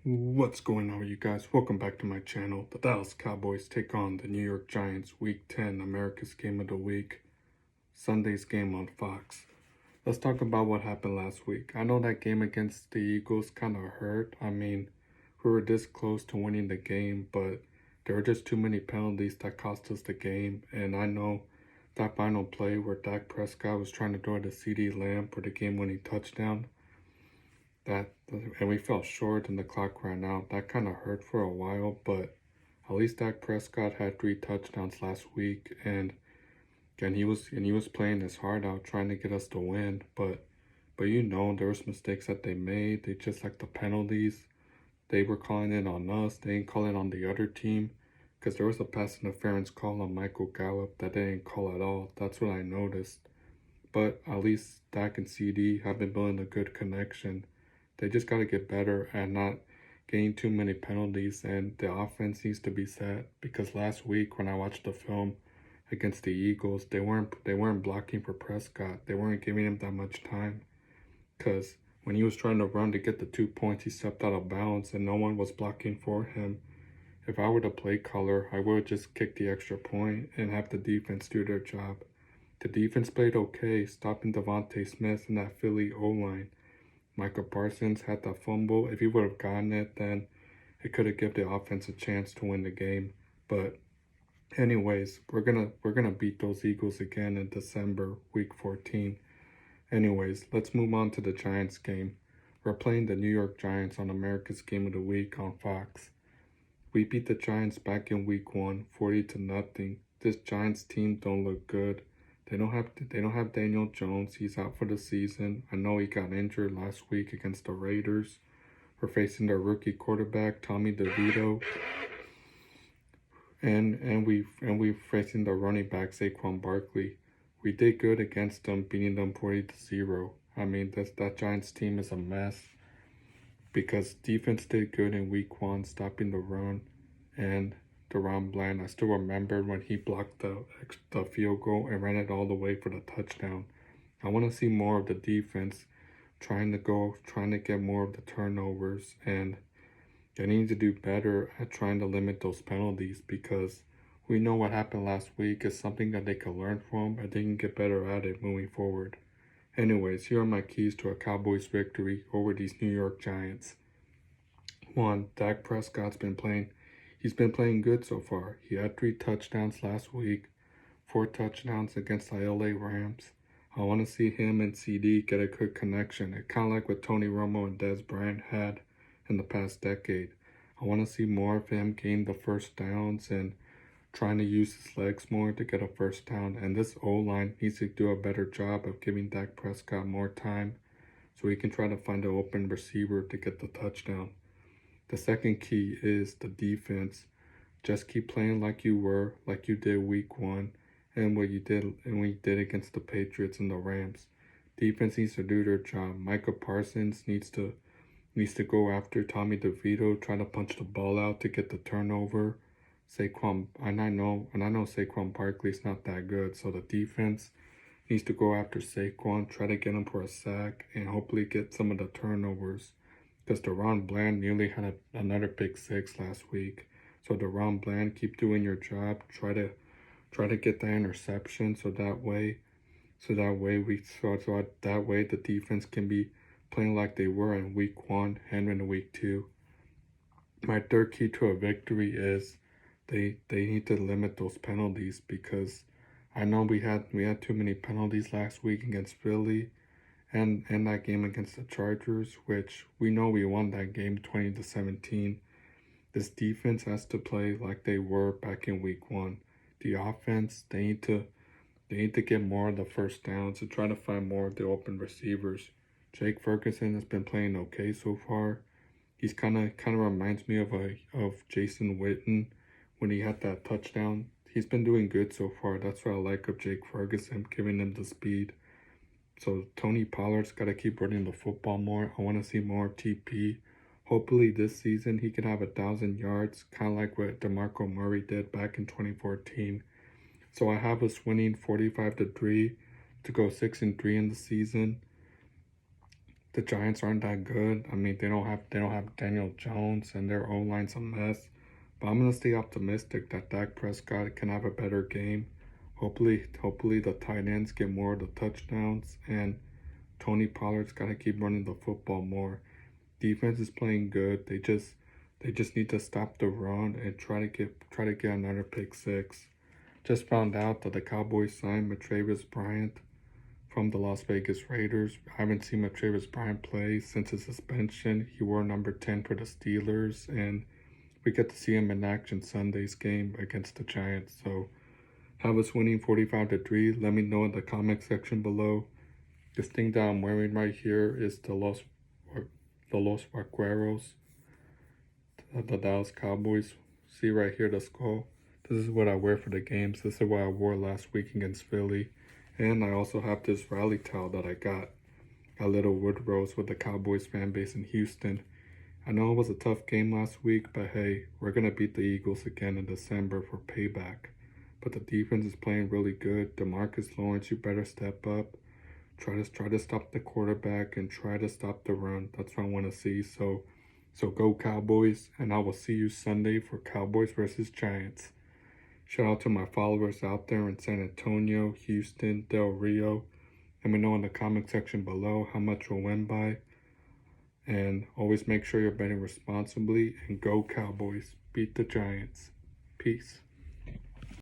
What's going on with you guys? Welcome back to my channel. The Dallas Cowboys take on the New York Giants Week 10 America's Game of the Week, Sunday's game on Fox. Let's talk about what happened last week. I know that game against the Eagles kind of hurt. We were this close to winning the game, but there were just too many penalties that cost us the game. And I know that final play where Dak Prescott was trying to throw to CeeDee Lamb for the game-winning touchdown, and we fell short and the clock ran out. That kind of hurt for a while, but at least Dak Prescott had 3 touchdowns last week, and he was playing his heart out trying to get us to win. But there was mistakes that they made. They just like the penalties. They were calling it on us. They didn't call it on the other team, because there was a pass interference call on Michael Gallup that they didn't call at all. That's what I noticed. But at least Dak and CD have been building a good connection. They just got to get better at not getting too many penalties, and the offense needs to be set, because last week when I watched the film against the Eagles, they weren't blocking for Prescott. They weren't giving him that much time, because when he was trying to run to get the 2 points, he stepped out of bounds and no one was blocking for him. If I were the play caller, I would just kick the extra point and have the defense do their job. The defense played okay, stopping Devontae Smith and that Philly O-line. Micah Parsons had that fumble. If he would have gotten it, then it could have given the offense a chance to win the game. But anyways, we're gonna beat those Eagles again in December, week 14. Anyways, let's move on to the Giants game. We're playing the New York Giants on America's Game of the Week on Fox. We beat the Giants back in week 1, 40-0. This Giants team don't look good. They don't have Daniel Jones. He's out for the season. I know he got injured last week against the Raiders. We're facing their rookie quarterback, Tommy DeVito. And we're facing the running back, Saquon Barkley. We did good against them, beating them 40-0. That Giants team is a mess, because defense did good in week 1, stopping the run, and DaRon Bland, I still remember when he blocked the field goal and ran it all the way for the touchdown. I want to see more of the defense trying to get more of the turnovers, and they need to do better at trying to limit those penalties, because we know what happened last week is something that they can learn from, and they can get better at it moving forward. Anyways, here are my keys to a Cowboys victory over these New York Giants. 1. Dak Prescott's been playing good so far. He had 3 touchdowns last week, 4 touchdowns against the LA Rams. I want to see him and CD get a good connection. It kind of like what Tony Romo and Dez Bryant had in the past decade. I want to see more of him gain the first downs and trying to use his legs more to get a first down. And this O-line needs to do a better job of giving Dak Prescott more time so he can try to find an open receiver to get the touchdown. The second key is the defense. Just keep playing like you did week 1, and what you did against the Patriots and the Rams. Defense needs to do their job. Micah Parsons needs to go after Tommy DeVito, try to punch the ball out to get the turnover. I know Saquon Barkley's not that good, so the defense needs to go after Saquon, try to get him for a sack, and hopefully get some of the turnovers, because DaRon Bland nearly had another pick 6 last week. So DaRon Bland, keep doing your job. Try to get that interception, so that way the defense can be playing like they were in week 1 and in week 2. My third key to a victory is they need to limit those penalties, because I know we had too many penalties last week against Philly, and that game against the Chargers, which we know we won that game 20-17. This defense has to play like they were back in week 1. The offense, they need to get more of the first downs to try to find more of the open receivers. Jake Ferguson has been playing okay so far. He's kind of reminds me of Jason Witten when he had that touchdown. He's been doing good so far. That's what I like of Jake Ferguson, giving him the speed. So Tony Pollard's got to keep running the football more. I want to see more of TP. Hopefully this season he can have 1,000 yards, kind of like what DeMarco Murray did back in 2014. So I have us winning 45-3 to go 6-3 in the season. the Giants aren't that good. I mean, they don't have Daniel Jones, and their O line's a mess. But I'm gonna stay optimistic that Dak Prescott can have a better game. Hopefully the tight ends get more of the touchdowns, and Tony Pollard's gotta keep running the football more. Defense is playing good. They just need to stop the run and try to get another pick six. Just found out that the Cowboys signed Matrevis Bryant from the Las Vegas Raiders. I haven't seen Matrevis Bryant play since his suspension. He wore number 10 for the Steelers, and we get to see him in action Sunday's game against the Giants. So have us winning 45-3. Let me know in the comment section below. This thing that I'm wearing right here is the Los Vaqueros, the Dallas Cowboys. See right here the skull. This is what I wear for the games. This is what I wore last week against Philly. And I also have this rally towel that I got. A little wood rose with the Cowboys fan base in Houston. I know it was a tough game last week, but hey, we're going to beat the Eagles again in December for payback. But the defense is playing really good. DeMarcus Lawrence, you better step up. Try to stop the quarterback and try to stop the run. That's what I want to see. So go Cowboys, and I will see you Sunday for Cowboys versus Giants. Shout out to my followers out there in San Antonio, Houston, Del Rio. Let me know in the comment section below how much you'll win by. And always make sure you're betting responsibly, and go Cowboys. Beat the Giants. Peace.